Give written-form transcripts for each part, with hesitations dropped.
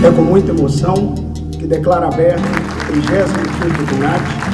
É com muita emoção que declaro aberto o 35º CUNAT.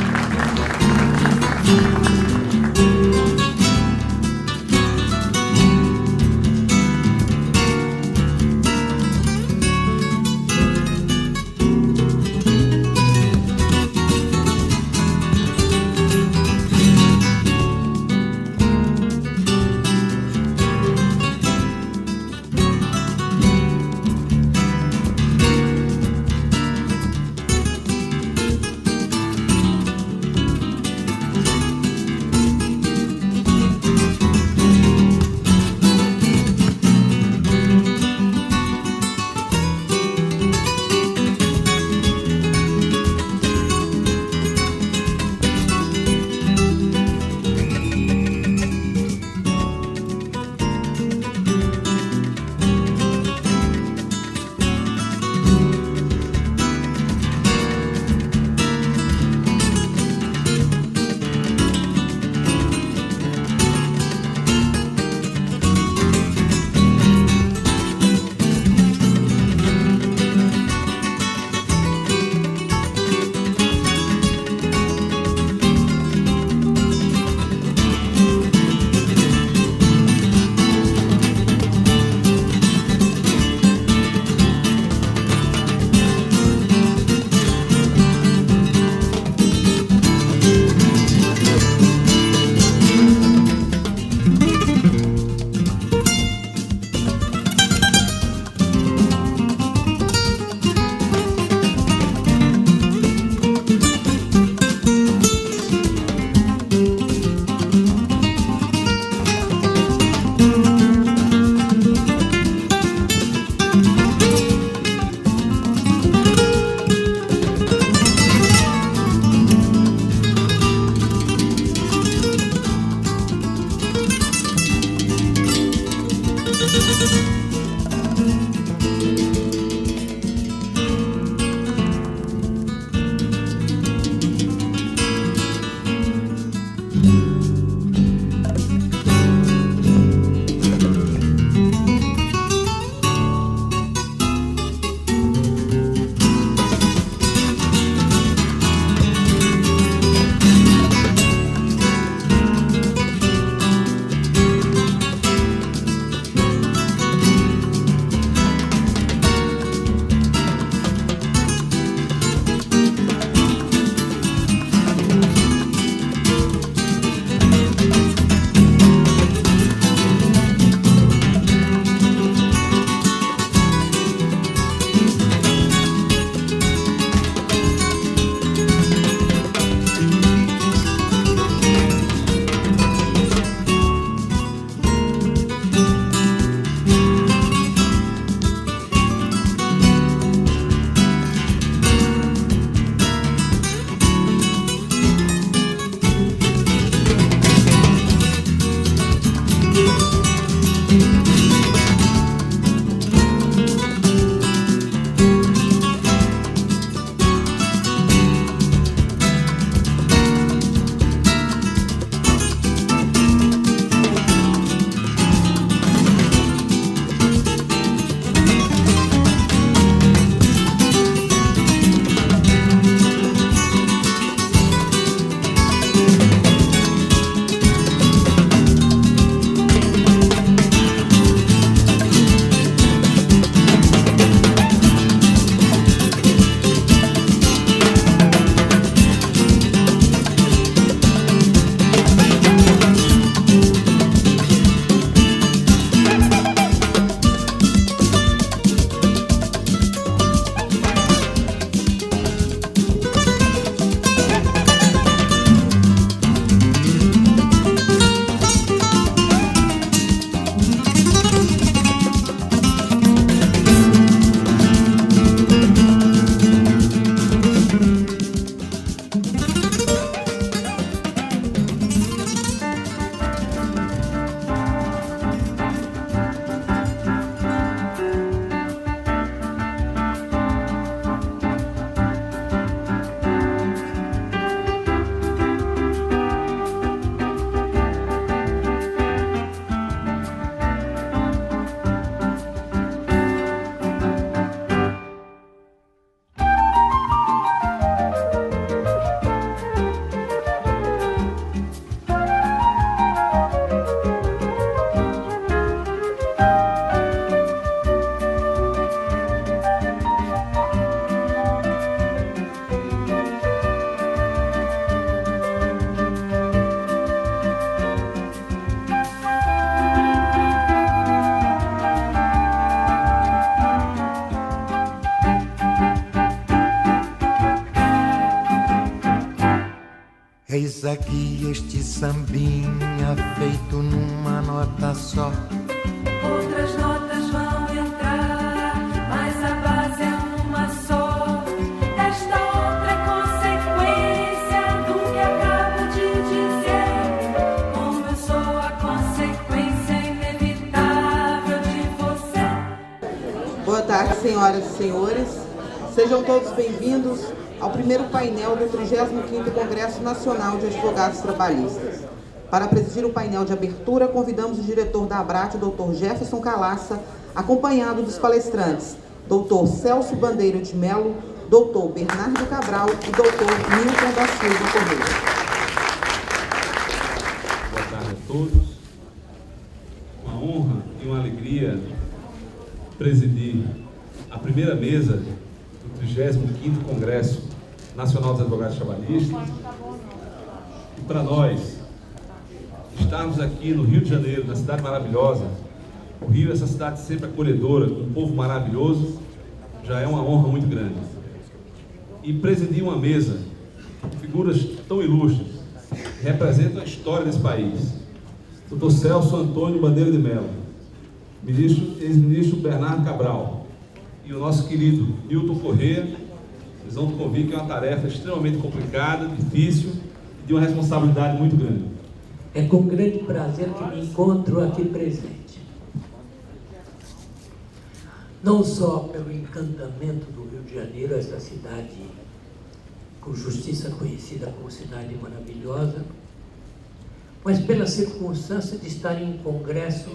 Eis aqui este sambinha feito numa nota só. Outras notas vão entrar, mas a base é uma só. Esta outra é consequência do que acabo de dizer. Como eu sou a consequência inevitável de você. Boa tarde, senhoras e senhores. Sejam todos bem-vindos ao primeiro painel do 35º Congresso Nacional de Advogados Trabalhistas. Para presidir o painel de abertura, convidamos o diretor da ABRAT, Dr. Jefferson Calaça, acompanhado dos palestrantes, Dr. Celso Bandeira de Melo, Dr. Bernardo Cabral e Dr. Milton da Silva Correia. Boa tarde a todos. Uma honra e uma alegria presidir a primeira mesa do 35º Congresso Nacional dos Advogados Trabalhistas. E para nós, estarmos aqui no Rio de Janeiro, na cidade maravilhosa, o Rio, essa cidade sempre acolhedora, com um povo maravilhoso, já é uma honra muito grande. E presidir uma mesa com figuras tão ilustres, que representam a história desse país. Dr. Celso Antônio Bandeira de Melo, ex-ministro Bernardo Cabral e o nosso querido Milton Correia, eles vão convir que é uma tarefa extremamente complicada, difícil e de uma responsabilidade muito grande. É com grande prazer que me encontro aqui presente. Não só pelo encantamento do Rio de Janeiro, essa cidade com justiça conhecida como cidade maravilhosa, mas pela circunstância de estar em um congresso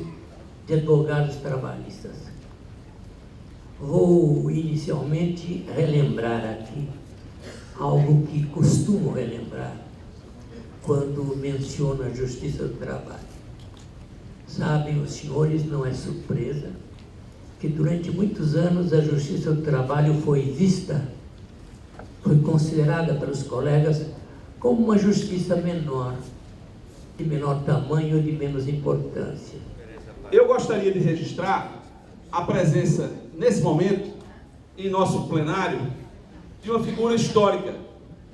de advogados trabalhistas. Vou inicialmente relembrar aqui algo que costumo relembrar quando menciono a Justiça do Trabalho. Sabem os senhores, não é surpresa, que durante muitos anos a Justiça do Trabalho foi considerada pelos colegas como uma justiça menor, de menor tamanho ou de menos importância. Eu gostaria de registrar a presença, nesse momento, em nosso plenário, de uma figura histórica,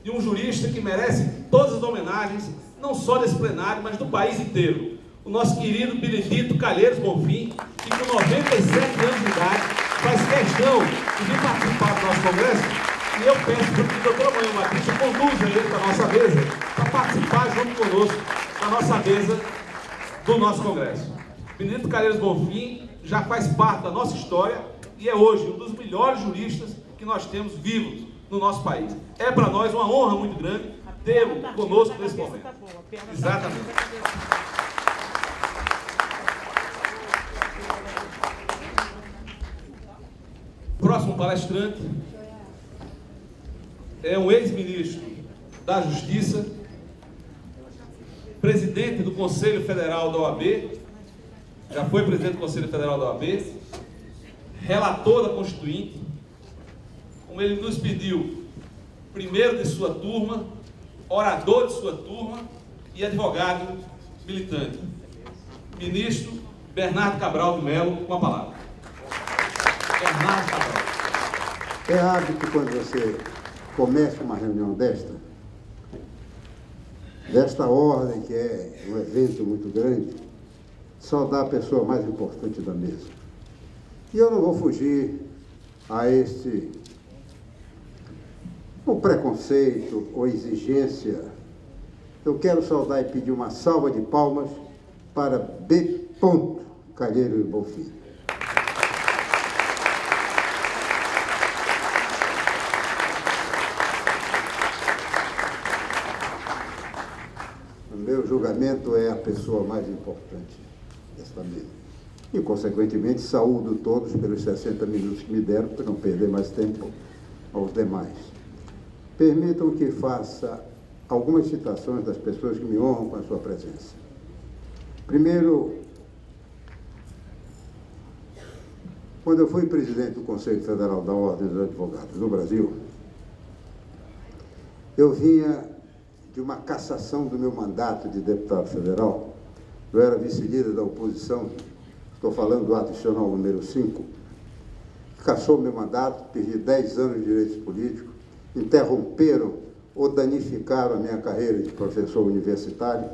de um jurista que merece todas as homenagens, não só desse plenário, mas do país inteiro. O nosso querido Benedito Calheiros Bonfim, que com 97 anos de idade faz questão de vir participar do nosso congresso, e eu peço que a doutora Manhã Matrícia conduza ele para a nossa mesa, para participar junto conosco da nossa mesa do nosso congresso. Benedito Calheiros Bonfim já faz parte da nossa história e é hoje um dos melhores juristas que nós temos vivos no nosso país. É para nós uma honra muito grande tê-lo conosco nesse momento. Exatamente. Próximo palestrante é um ex-ministro da Justiça, presidente do Conselho Federal da OAB, já foi presidente do Conselho Federal da OAB, relator da Constituinte, como ele nos pediu, primeiro de sua turma, orador de sua turma e advogado militante. Ministro Bernardo Cabral de Melo, com a palavra. Bernardo Cabral. É hábito quando você começa uma reunião desta ordem, que é um evento muito grande, saudar a pessoa mais importante da mesa. E eu não vou fugir a o preconceito ou exigência. Eu quero saudar e pedir uma salva de palmas para B. Calheiros Bonfim. No meu julgamento, é a pessoa mais importante desta mesa. E, consequentemente, saúdo todos pelos 60 minutos que me deram, para não perder mais tempo aos demais. Permitam que faça algumas citações das pessoas que me honram com a sua presença. Primeiro, quando eu fui presidente do Conselho Federal da Ordem dos Advogados do Brasil, eu vinha de uma cassação do meu mandato de deputado federal. Eu era vice-líder da oposição, estou falando do ato institucional número 5, cassou meu mandato, perdi 10 anos de direitos políticos, interromperam ou danificaram a minha carreira de professor universitário?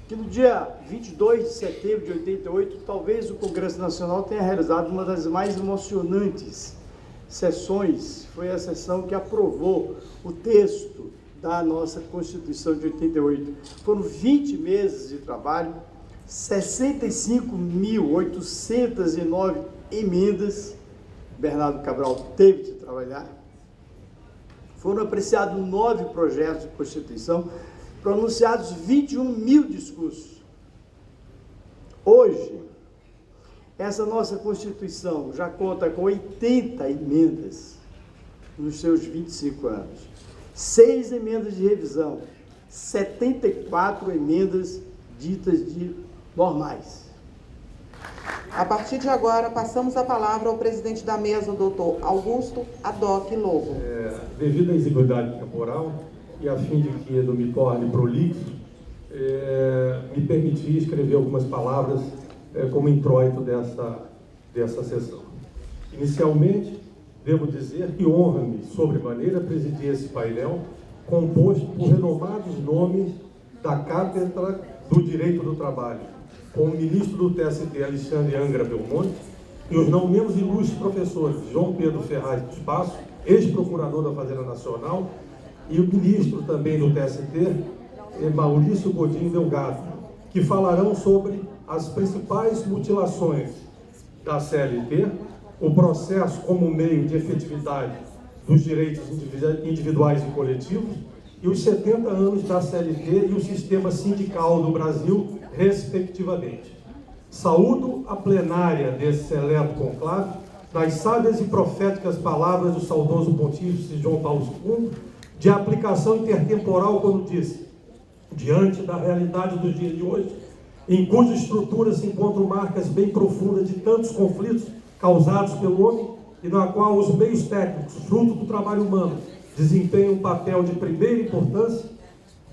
Que no dia 22 de setembro de 88, talvez o Congresso Nacional tenha realizado uma das mais emocionantes sessões. Foi a sessão que aprovou o texto da nossa Constituição de 88. Foram 20 meses de trabalho, 65.809 emendas. Bernardo Cabral teve de trabalhar. Foram apreciados 9 projetos de Constituição, pronunciados 21 mil discursos. Hoje, essa nossa Constituição já conta com 80 emendas nos seus 25 anos, 6 emendas de revisão, 74 emendas ditas de normais. A partir de agora, passamos a palavra ao presidente da mesa, o doutor Augusto Adoc Lobo. Devido à exiguidade temporal e a fim de que eu me torne prolixo, me permiti escrever algumas palavras como introito dessa sessão. Inicialmente, devo dizer que honra-me sobremaneira presidir esse painel composto por renomados nomes da Cátedra do Direito do Trabalho, com o ministro do TST, Alexandre Angra Belmonte, e os não menos ilustres professores João Pedro Ferraz dos Passos, ex-procurador da Fazenda Nacional, e o ministro também do TST, Maurício Godinho Delgado, que falarão sobre as principais mutilações da CLT, o processo como meio de efetividade dos direitos individuais e coletivos, e os 70 anos da CLT e o sistema sindical do Brasil, respectivamente. Saúdo a plenária desse seleto conclave, nas sábias e proféticas palavras do saudoso pontífice João Paulo II, de aplicação intertemporal, quando disse: diante da realidade dos dias de hoje, em cuja estrutura se encontram marcas bem profundas de tantos conflitos causados pelo homem, e na qual os meios técnicos, fruto do trabalho humano, desempenham um papel de primeira importância,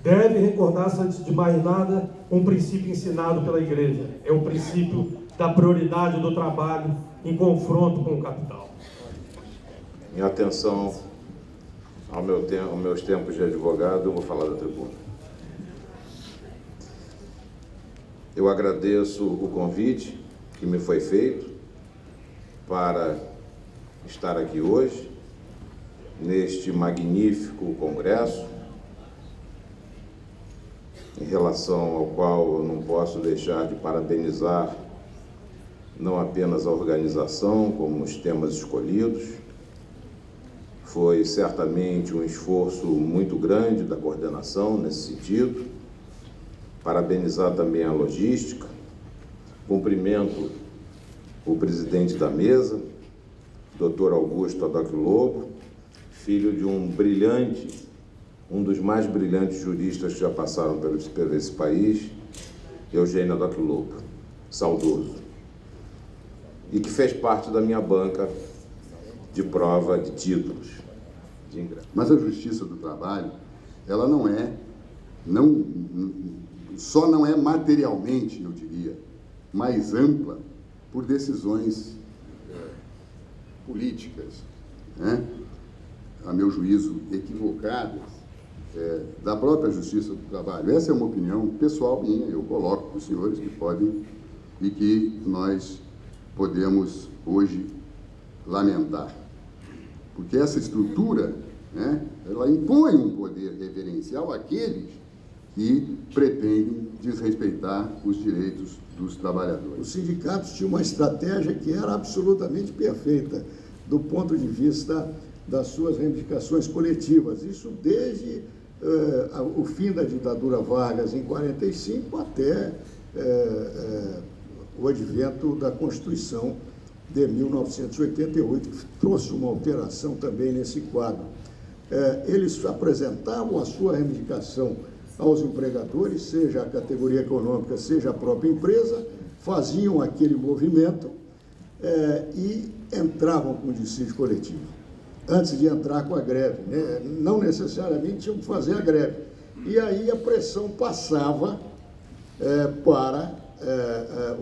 deve recordar-se, antes de mais nada, um princípio ensinado pela Igreja. É o princípio da prioridade do trabalho em confronto com o capital. Em atenção aos meus tempos de advogado, eu vou falar da tribuna. Eu agradeço o convite que me foi feito para estar aqui hoje, neste magnífico congresso, em relação ao qual eu não posso deixar de parabenizar não apenas a organização, como os temas escolhidos. Foi certamente um esforço muito grande da coordenação nesse sentido. Parabenizar também a logística. Cumprimento o presidente da mesa, Dr. Augusto Adoc Lobo, filho de um dos mais brilhantes juristas que já passaram por esse país, Eugênio Adoc Lobo, saudoso, e que fez parte da minha banca de prova de títulos de ingresso. Mas a Justiça do Trabalho, ela não é materialmente, eu diria, mais ampla por decisões políticas, né? A meu juízo, equivocadas, da própria Justiça do Trabalho. Essa é uma opinião pessoal minha, eu coloco para os senhores que podem e que nós podemos hoje lamentar. Porque essa estrutura, né, ela impõe um poder reverencial àqueles que pretendem desrespeitar os direitos dos trabalhadores. Os sindicatos tinham uma estratégia que era absolutamente perfeita do ponto de vista das suas reivindicações coletivas. Isso desde o fim da ditadura Vargas em 45 até o advento da Constituição de 1988, que trouxe uma alteração também nesse quadro. Eles apresentavam a sua reivindicação aos empregadores, seja a categoria econômica, seja a própria empresa, faziam aquele movimento e entravam com o dissídio coletivo, antes de entrar com a greve, né? Não necessariamente tinham que fazer a greve. E aí a pressão passava para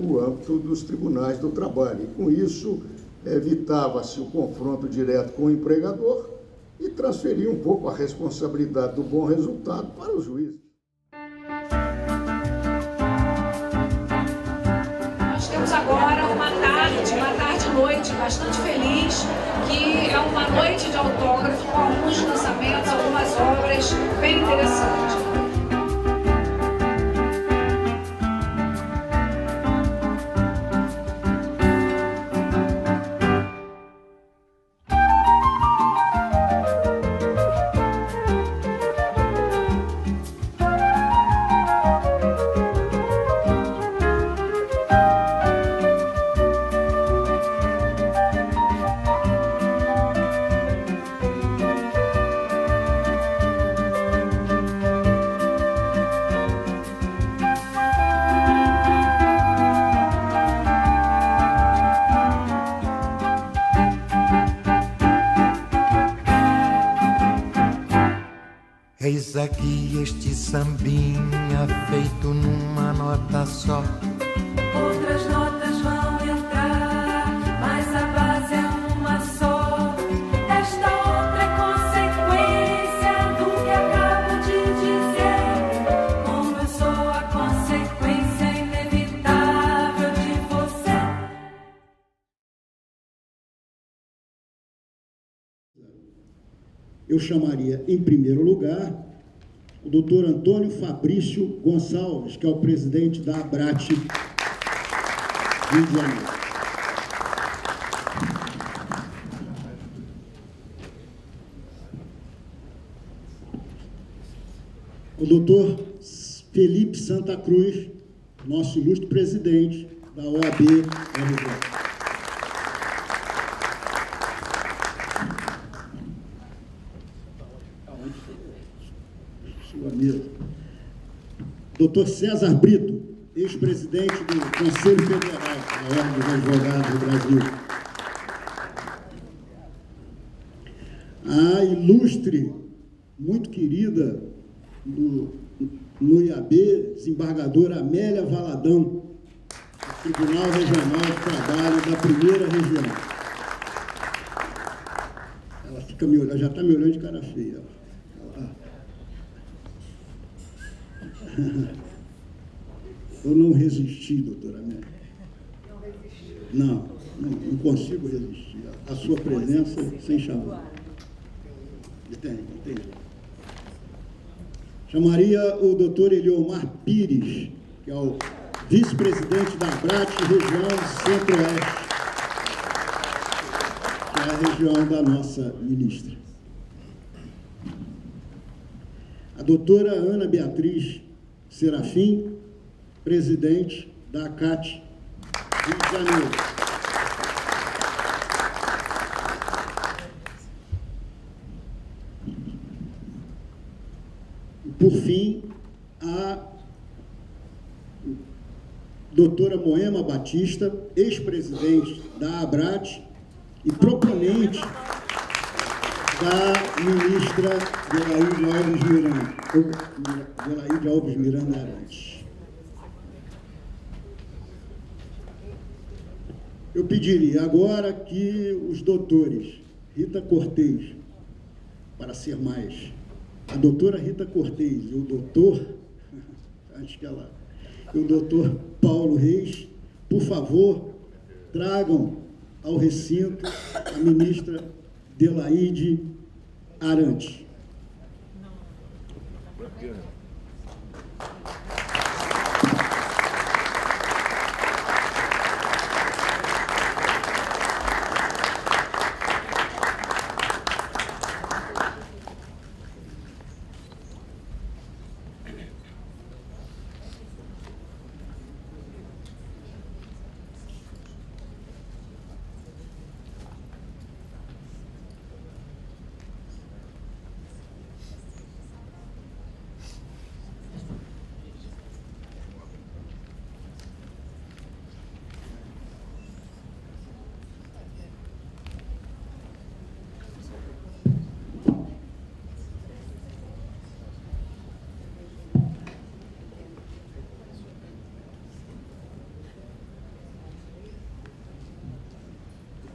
o âmbito dos tribunais do trabalho. E com isso evitava-se o confronto direto com o empregador e transferir um pouco a responsabilidade do bom resultado para os juízes. Nós temos agora uma tarde-noite bastante feliz, que é uma noite de autógrafo com alguns lançamentos, algumas obras bem interessantes. Eis aqui este sambinha feito numa nota só. Outras notas vão entrar, mas a base é uma só. Esta outra é consequência do que acabo de dizer. Como eu sou a consequência inevitável de você. Eu chamaria, em primeiro lugar, o doutor Antônio Fabrício Gonçalves, que é o presidente da ABRAT Rio de Janeiro. O doutor Felipe Santa Cruz, nosso ilustre presidente da OAB-RJ. Dr. César Brito, ex-presidente do Conselho Federal da Ordem dos Advogados do Brasil. A ilustre, muito querida no IAB, desembargadora Amélia Valadão, do Tribunal Regional de Trabalho da Primeira Região. Ela fica me olhando, já está me olhando de cara feia. Eu não resisti, doutora Amélia. Não consigo resistir. A sua presença sem chamar. Entendi. Chamaria o doutor Eliomar Pires, que é o vice-presidente da ABRAT Região Centro-Oeste, que é a região da nossa ministra. A doutora Ana Beatriz Serafim, presidente da ACAT Rio de Janeiro. E, por fim, a doutora Moema Batista, ex-presidente da ABRAT e proponente da ministra Delaide Alves Miranda Arantes. Eu pediria agora que os doutores Rita Cortez, para ser mais, a doutora Rita Cortez e o doutor, e o doutor Paulo Reis, por favor, tragam ao recinto a ministra Delaide Arantes.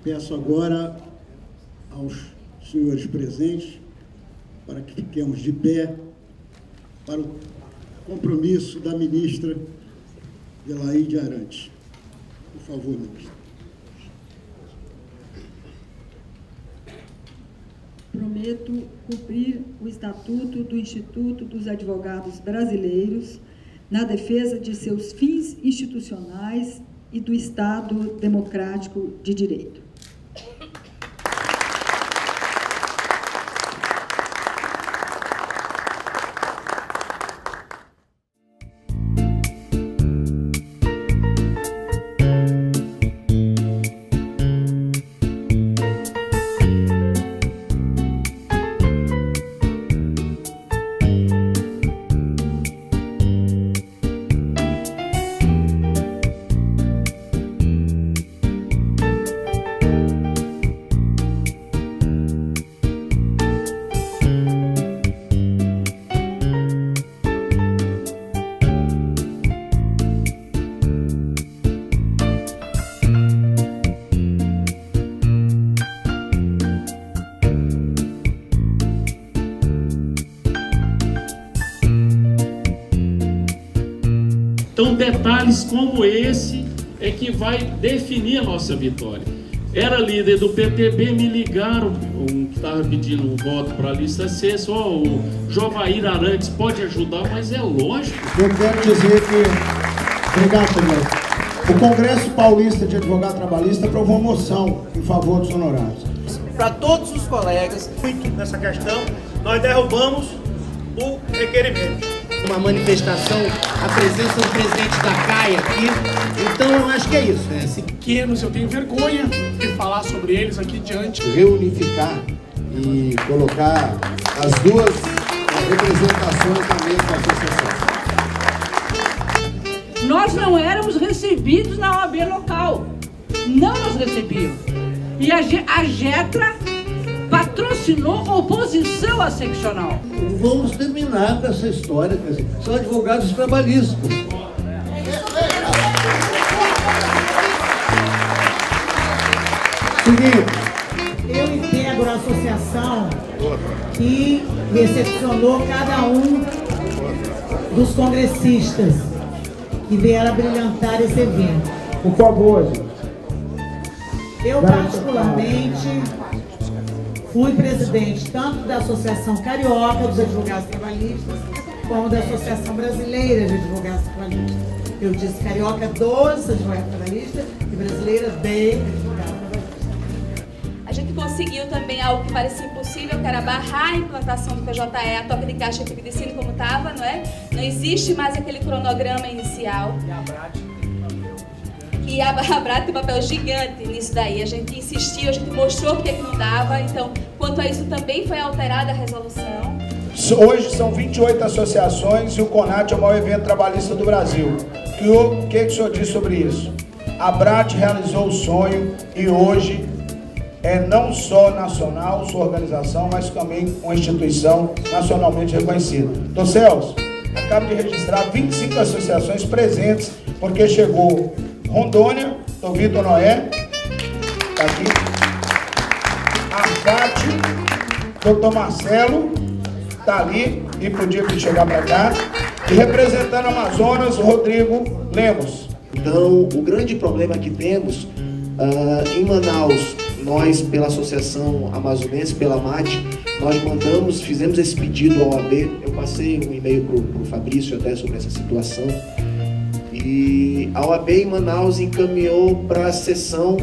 Peço agora aos senhores presentes para que fiquemos de pé para o compromisso da ministra Adelaide Arantes. Por favor, ministra. Prometo cumprir o Estatuto do Instituto dos Advogados Brasileiros na defesa de seus fins institucionais e do Estado Democrático de Direito. Então, detalhes como esse é que vai definir a nossa vitória. Era líder do PTB, me ligaram, um que estava pedindo um voto para a lista C, só o Jovair Arantes pode ajudar, mas é lógico. Eu quero dizer que, obrigado, Tomé. O Congresso Paulista de Advogado Trabalhista aprovou uma moção em favor dos honorários. Para todos os colegas, muito nessa questão, nós derrubamos o requerimento. Uma manifestação, a presença do presidente da CAI aqui, então eu acho que é isso, né? Se pequenos, eu tenho vergonha de falar sobre eles aqui diante. Reunificar e colocar as duas representações na mesma associação. Nós não éramos recebidos na OAB local, não nos recebiam. E a GETRA patrocinou oposição à seccional. Vamos terminar com essa história, quer dizer, são advogados trabalhistas. Eu integro a associação que recepcionou cada um dos congressistas que vieram brilhantar esse evento. Por favor, gente. Eu, particularmente, fui presidente tanto da Associação Carioca dos Advogados Trabalhistas, como da Associação Brasileira de Advogados Trabalhistas. Eu disse Carioca dos Advogados Trabalhistas e Brasileira de Advogados Trabalhistas. A gente conseguiu também algo que parecia impossível, que era barrar a implantação do PJE, a toca de caixa e de sino como estava, não é? Não existe mais aquele cronograma inicial. E a Brat tem um papel gigante nisso daí. A gente insistiu, a gente mostrou porque que não dava. Então, quanto a isso, também foi alterada a resolução. Hoje são 28 associações e o CONAT é o maior evento trabalhista do Brasil. O que o senhor diz sobre isso? A Brat realizou o sonho e hoje é não só nacional, sua organização, mas também uma instituição nacionalmente reconhecida. Então, Celso, acabo de registrar 25 associações presentes, porque chegou Rondônia, do Vitor Noé, está aqui, Arcate, doutor Marcelo, está ali e podia chegar para cá, e representando Amazonas, Rodrigo Lemos. Então, o grande problema que temos em Manaus, nós, pela Associação Amazonense, pela MAT, nós fizemos esse pedido ao OAB, eu passei um e-mail para o Fabrício até sobre essa situação, e a OAB em Manaus encaminhou para a sessão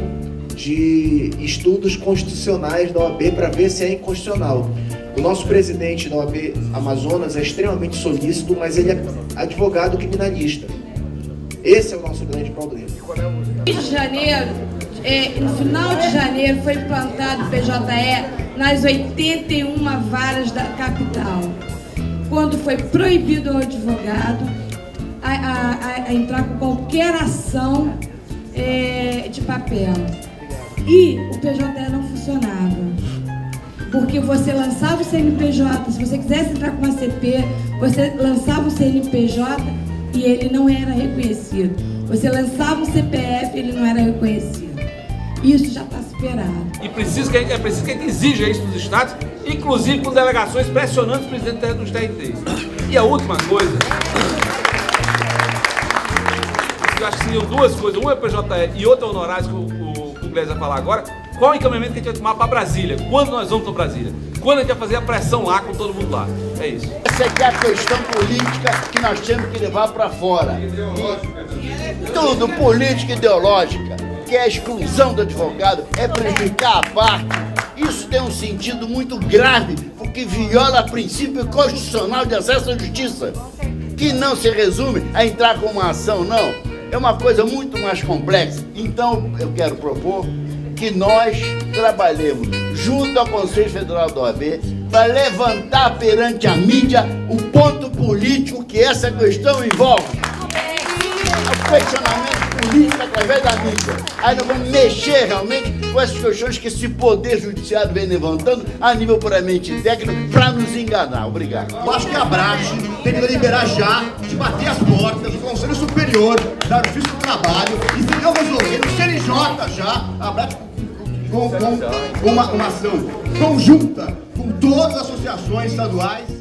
de estudos constitucionais da OAB para ver se é inconstitucional. O nosso presidente da OAB Amazonas é extremamente solícito, mas ele é advogado criminalista. Esse é o nosso grande problema. Em janeiro, no final de janeiro, foi implantado o PJE nas 81 varas da capital, quando foi proibido ao advogado a entrar com qualquer ação de papel. E o PJE não funcionava, porque você lançava o CNPJ, se você quisesse entrar com uma CP, você lançava o CNPJ e ele não era reconhecido. Você lançava o CPF e ele não era reconhecido. Isso já está se esperado. E é preciso que a gente exija isso dos estados, inclusive com delegações pressionando os presidentes dos TRTs. E a última coisa, eu acho que seriam duas coisas, uma é PJE e outra honorários que o Gleisi vai falar agora. Qual o encaminhamento que a gente vai tomar para Brasília? Quando nós vamos para Brasília? Quando a gente vai fazer a pressão lá com todo mundo lá? É isso. Essa é a questão política que nós temos que levar para fora. Tudo política ideológica, que é a exclusão do advogado, é prejudicar a parte. Isso tem um sentido muito grave, porque viola o princípio constitucional de acesso à justiça, que não se resume a entrar com uma ação, não. É uma coisa muito mais complexa. Então, eu quero propor que nós trabalhemos junto ao Conselho Federal da OAB para levantar perante a mídia o ponto político que essa questão envolve. O questionamento político através da mídia. Aí nós vamos mexer realmente com essas questões que esse poder judiciário vem levantando a nível puramente técnico para nos enganar. Obrigado. Eu acho que a Abrat tem que deliberar já de bater as portas do Conselho Superior da Justiça do Trabalho e se não resolver no CNJ já, a Abrat com uma ação conjunta com todas as associações estaduais.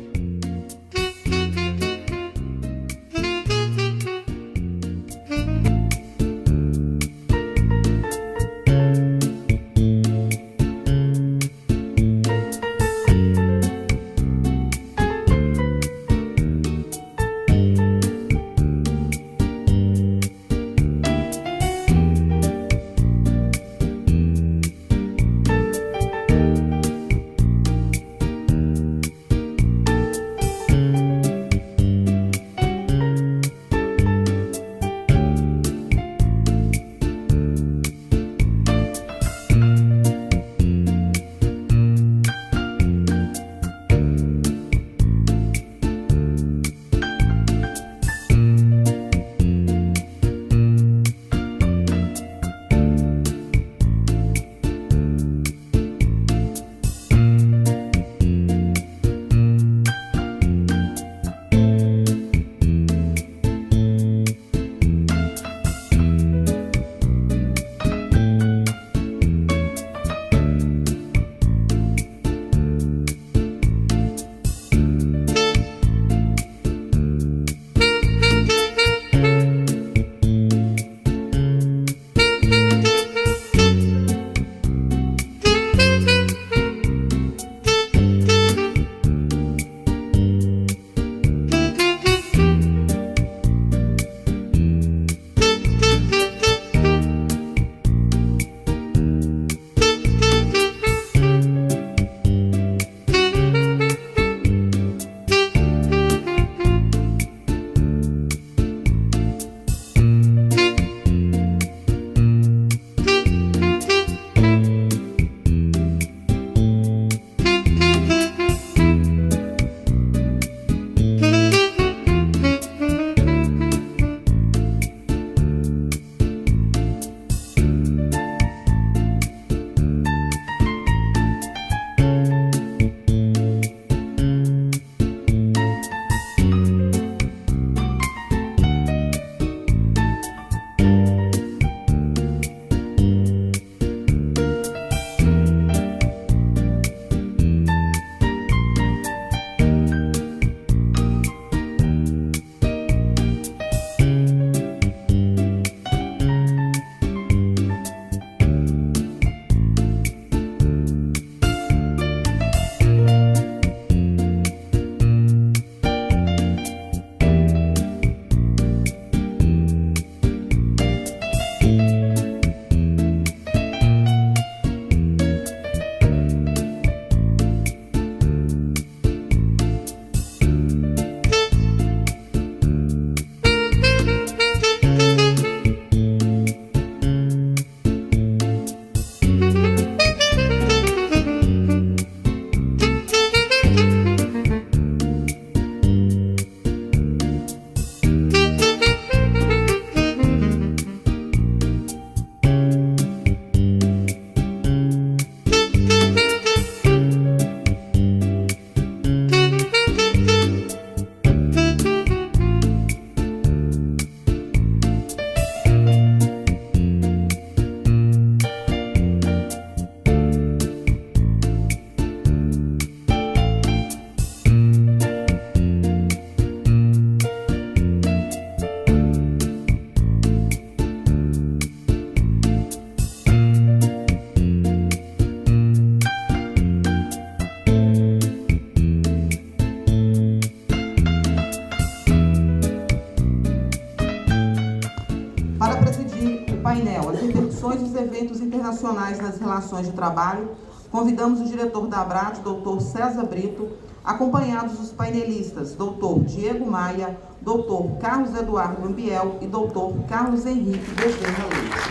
profissionais nas relações de trabalho, convidamos o diretor da ABRAT, Dr. César Brito, acompanhados dos painelistas, Dr. Diego Maia, Dr. Carlos Eduardo Ambiel e Dr. Carlos Henrique Bezerra Leite.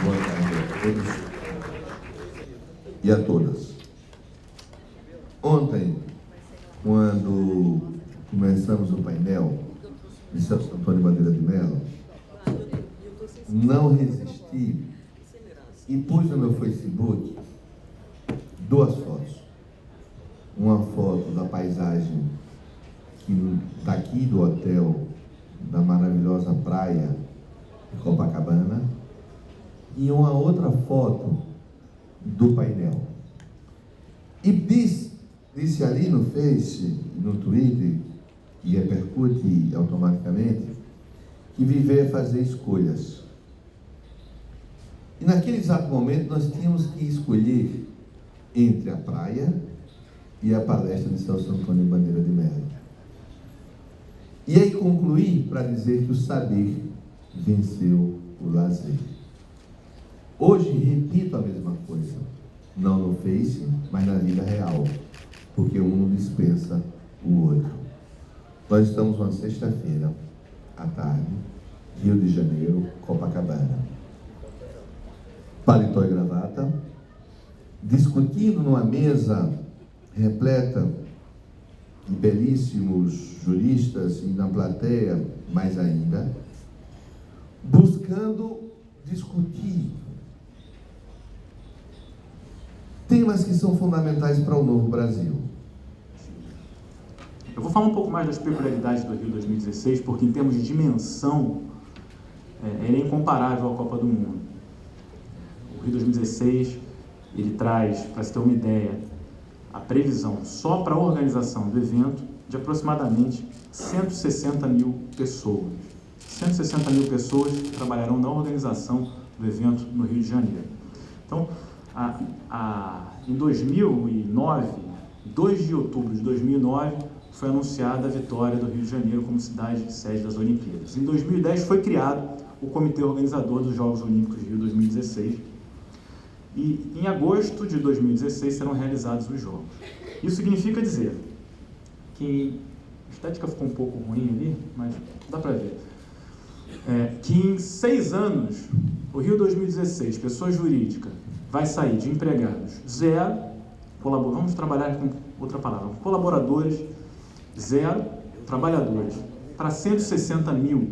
Boa tarde a todos e a todas. Ontem, quando começamos o painel de Santo Antônio Bandeira de Melo, não resisti e pus no meu Facebook 2 fotos. Uma foto da paisagem daqui do hotel, da maravilhosa praia de Copacabana, e uma outra foto do painel. E disse ali no Face, no Twitter, e repercute automaticamente, que viver é fazer escolhas. E naquele exato momento nós tínhamos que escolher entre a praia e a palestra de Santo Antônio Bandeira de Melo. E aí concluí para dizer que o saber venceu o lazer. Hoje repito a mesma coisa, não no Face, mas na vida real, porque um não dispensa o outro. Nós estamos uma sexta-feira, à tarde, Rio de Janeiro, Copacabana. Paletó e gravata, discutindo numa mesa repleta de belíssimos juristas e na plateia mais ainda, buscando discutir temas que são fundamentais para o novo Brasil. Eu vou falar um pouco mais das peculiaridades do Rio 2016, porque em termos de dimensão, ele é incomparável à Copa do Mundo. O Rio 2016, ele traz, para se ter uma ideia, a previsão só para a organização do evento de aproximadamente 160 mil pessoas. 160 mil pessoas trabalharão na organização do evento no Rio de Janeiro. Então, em 2009, 2 de outubro de 2009, foi anunciada a vitória do Rio de Janeiro como cidade sede das Olimpíadas. Em 2010 foi criado o Comitê Organizador dos Jogos Olímpicos Rio 2016 e em agosto de 2016 serão realizados os Jogos. Isso significa dizer que, a estética ficou um pouco ruim ali, mas dá para ver, que em 6 anos, o Rio 2016, pessoa jurídica, vai sair de empregados 0, vamos trabalhar com outra palavra, colaboradores 0, trabalhadores, para 160 mil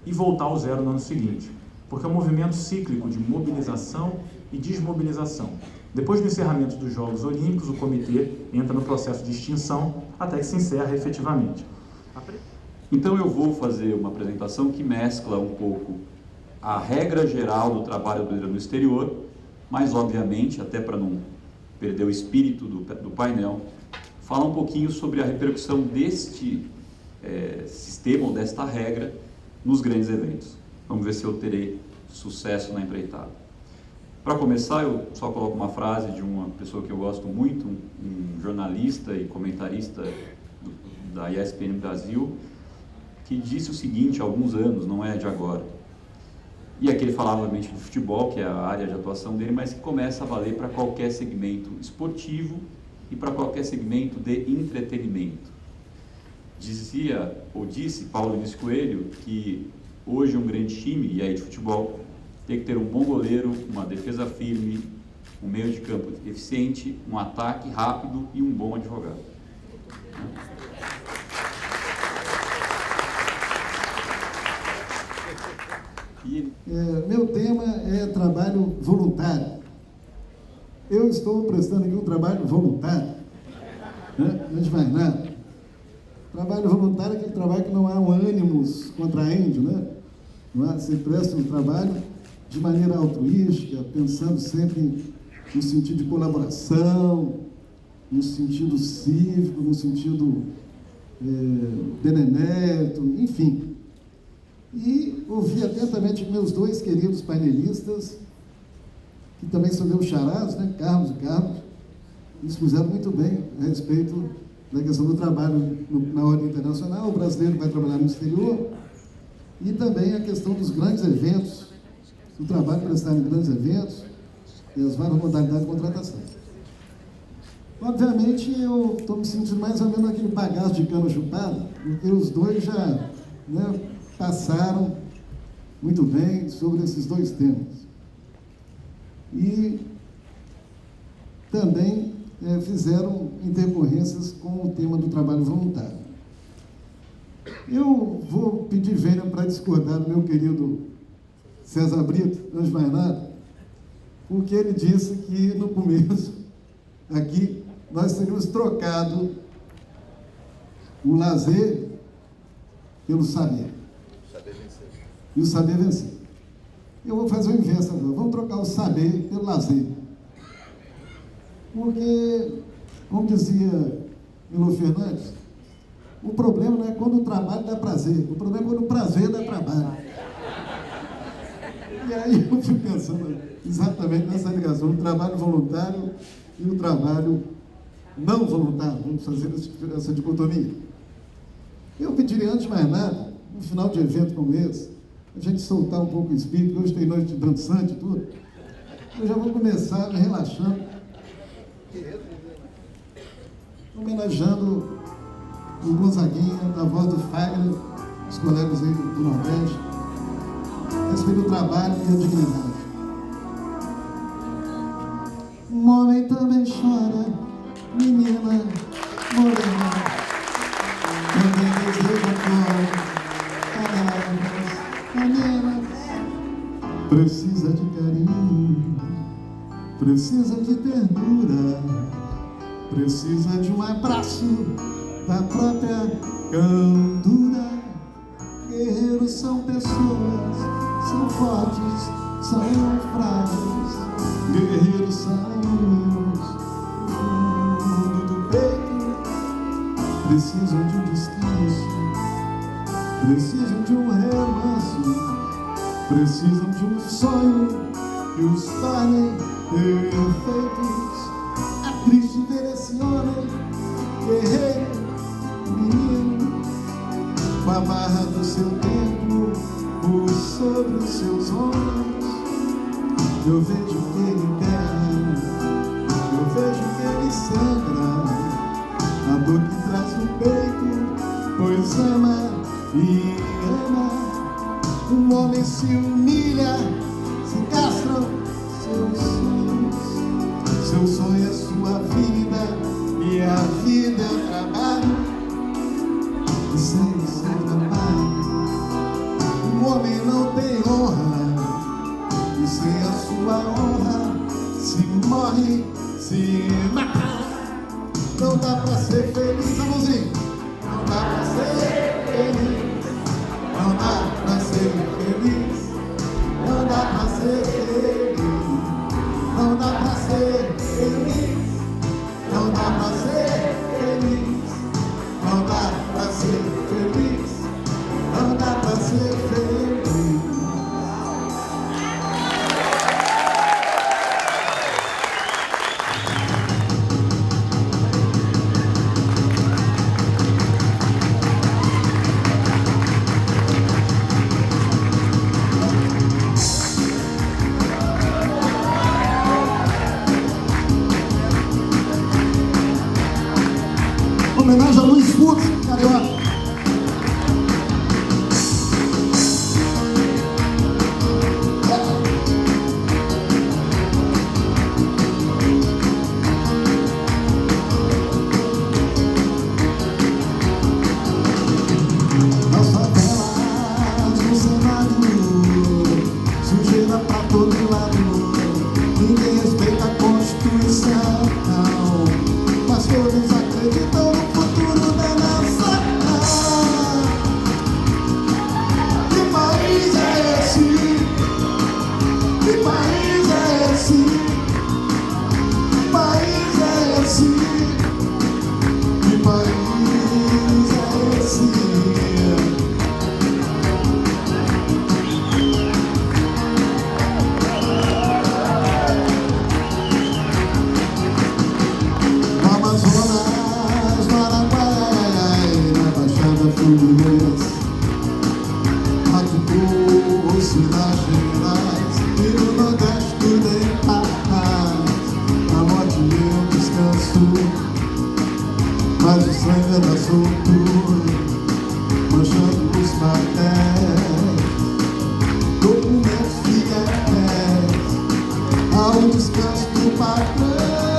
e voltar ao 0 no ano seguinte, porque é um movimento cíclico de mobilização e desmobilização. Depois do encerramento dos Jogos Olímpicos, o comitê entra no processo de extinção até que se encerra efetivamente. Então eu vou fazer uma apresentação que mescla um pouco a regra geral do trabalho brasileiro no exterior, mas obviamente, até para não perder o espírito do painel, falar um pouquinho sobre a repercussão deste sistema ou desta regra nos grandes eventos. Vamos ver se eu terei sucesso na empreitada. Para começar, eu só coloco uma frase de uma pessoa que eu gosto muito, um jornalista e comentarista da ESPN Brasil, que disse o seguinte há alguns anos, não é de agora. E aqui ele falava, obviamente, do futebol, que é a área de atuação dele, mas que começa a valer para qualquer segmento esportivo e para qualquer segmento de entretenimento. Disse Paulo Luiz Coelho que hoje um grande time, e aí de futebol, tem que ter um bom goleiro, uma defesa firme, um meio de campo eficiente, um ataque rápido e um bom advogado. Meu tema é trabalho voluntário. Eu estou prestando aqui um trabalho voluntário, né? Não é de mais nada. Trabalho voluntário é aquele trabalho que não há um ânimos contraente, né? Não há, você presta um trabalho de maneira altruística, pensando sempre no sentido de colaboração, no sentido cívico, no sentido benemérito, enfim. E ouvi atentamente meus 2 queridos painelistas, que também são meus charás, né? Carlos e Carlos, eles fizeram muito bem a respeito da questão do trabalho na ordem internacional, o brasileiro vai trabalhar no exterior, e também a questão dos grandes eventos o trabalho prestado em grandes eventos e as várias modalidades de contratação. Obviamente, eu estou me sentindo mais ou menos aquele bagaço de cana chupada, porque os dois já, né, passaram muito bem sobre esses dois temas. E também fizeram intercorrências com o tema do trabalho voluntário. Eu vou pedir vênia para discordar do meu querido César Brito, antes de mais nada, porque ele disse que no começo, aqui, nós teríamos trocado o lazer pelo saber. E o saber vencer. Eu vou fazer o inverso agora. Vamos trocar o saber pelo lazer. Porque, como dizia Milo Fernandes, o problema não é quando o trabalho dá prazer, o problema é quando o prazer dá trabalho. E aí eu fui pensando exatamente nessa ligação, o trabalho voluntário e o trabalho não voluntário. Vamos fazer essa dicotomia. Eu pediria, antes de mais nada, no final de evento como esse, a gente soltar um pouco o espírito, hoje tem noite dançante e tudo. Eu já vou começar me relaxando, homenageando o Gonzaguinha, da voz do Fagner, os colegas aí do Nordeste, a respeito do trabalho e a dignidade. Um homem também chora, menina morena, também deseja palavras, precisa de carinho, precisa de ternura, precisa de um abraço da própria candura. Guerreiros são pessoas, são fortes, são frágeis. Guerreiros são luz, no fundo do peito. Precisam de um descanso, precisam de um remanso, precisam de um sonho que os tornem perfeitos. É triste ver esse homem guerreiro, menino, com a barra do seu tempo por sobre os seus ombros. Eu vejo que ele berra, eu vejo que ele sangra, a dor que traz no peito, pois ama e ama. Um homem se humilha, se castram seus sonhos. Seu sonho é sua vida e a vida é o trabalho. E sem o seu trabalho, um homem não tem honra. E sem a sua honra, se morre, se mata. Não dá pra ser feliz, amorzinho. Não dá pra ser feliz. Não dá pra ser feliz. Não dá pra ser feliz. Não dá pra ser feliz. Não dá pra ser feliz. Não dá pra ser feliz. Não dá pra ser feliz. Homenagem a Luiz Fux, carioca. Nas favelas, no Senado, sujeira pra todo lado. Ninguém respeita a Constituição, mas todos acreditam no futuro da nação. Que país é esse? Que país é esse? Que país é esse? Que país é esse? venda solto, manchando os papéis, documentos fiéis ao descanso do patrão.